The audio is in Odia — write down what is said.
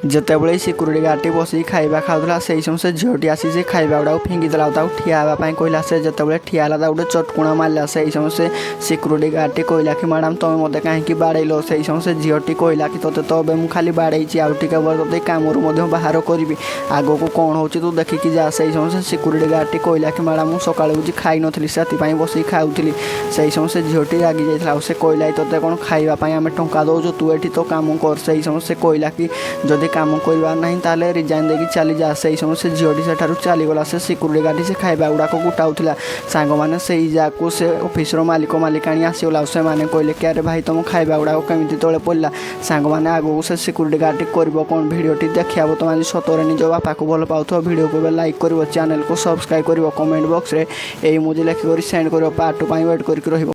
ଯେତେବେଳେ ସିକ୍ୟୁରିଟି ଗାର୍ଡଟି ବସିକି ଖାଇବା ଖାଉଥିଲା ସେହି ସମୟ ସେ ଝିଅଟି ଆସି ସେ ଖାଇବା ଗୁଡ଼ାକୁ ଫିଙ୍ଗିଦେଲା ଆଉ ତାକୁ ଠିଆ ହେବା ପାଇଁ କହିଲା। ସେ ଯେତେବେଳେ ଠିଆ ହେଲା ତାକୁ ଗୋଟେ ଚଟକୁଣା ମାରିଲା। ସେହି ସମୟ ସେ ସିକ୍ୟୁରିଟି ଗାର୍ଡଟି କହିଲା କି ମ୍ୟାଡ଼ାମ୍ ତୁମେ ମୋତେ କାହିଁକି ବାଡ଼େଇଲ? ସେହି ସମୟ ସେ ଝିଅଟି କହିଲା କି ତୋତେ ତ ଏବେ ମୁଁ ଖାଲି ବାଡ଼େଇଛି, ଆଉ ଟିକେ ପରେ ତୋତେ କାମରୁ ମଧ୍ୟ ବାହାର କରିବି, ଆଗକୁ କ'ଣ ହେଉଛି ତୁ ଦେଖିକି ଯା। ସେହି ସମୟ ସେ ସିକ୍ୟୁରିଟି ଗାର୍ଡଟି କହିଲା କି ମ୍ୟାଡ଼ାମ୍ ମୁଁ ସକାଳୁ କିଛି ଖାଇନଥିଲି, ସେଥିପାଇଁ ବସିକି ଖାଉଥିଲି। ସେହି ସମୟ ସେ ଝିଅଟି ରାଗି ଯାଇଥିଲା ଆଉ ସେ କହିଲା ତୋତେ କ'ଣ ଖାଇବା ପାଇଁ ଆମେ ଟଙ୍କା ଦେଉଛୁ, ତୁ ଏଠି ତ କାମ କର। ସେହି ସମୟ ସେ କହିଲା କି ଯଦି କାମ କରିବାର ନାହିଁ ତାହେଲେ ରିଜାଇନ୍ ଦେଇକି ଚାଲିଯା। ସେହି ସମୟ ସେ ଝିଅଟି ସେଠାରୁ ଚାଲିଗଲା। ସେ ସିକ୍ୟୁରିଟି ଗାର୍ଡଟି ସେ ଖାଇବା ଗୁଡ଼ାକ ଗୋଟାଉଥିଲା। ସାଙ୍ଗମାନେ ସେଇ ଯାକୁ ସେ ଅଫିସର ମାଲିକାଣୀ ଆସିଗଲା ଆଉ ସେମାନେ କହିଲେ କି ଆରେ ଭାଇ ତୁମ ଖାଇବା ଗୁଡ଼ାକ କେମିତି ତଳେ ପଡ଼ିଲା। ସାଙ୍ଗମାନେ ଆଗକୁ ସେ ସିକ୍ୟୁରିଟି ଗାର୍ଡଟି କରିବ କ'ଣ? ଭିଡ଼ିଓଟି ଦେଖିବାକୁ ତୁମେ ସତରେ ନିଜ ବାପାକୁ ଭଲ ପାଉଥିବ ଭିଡ଼ିଓକୁ ଏବେ ଲାଇକ୍ କରିବ, ଚ୍ୟାନେଲକୁ ସବସ୍କ୍ରାଇବ୍ କରିବ, କମେଣ୍ଟ ବକ୍ସରେ ଏଇ ଇମୋଜି ଲେଖିକରି ସେଣ୍ଡ କରିବ। ପାର୍ଟ 2 ପାଇଁ ୱେଟ୍ କରିକି ରହିବ।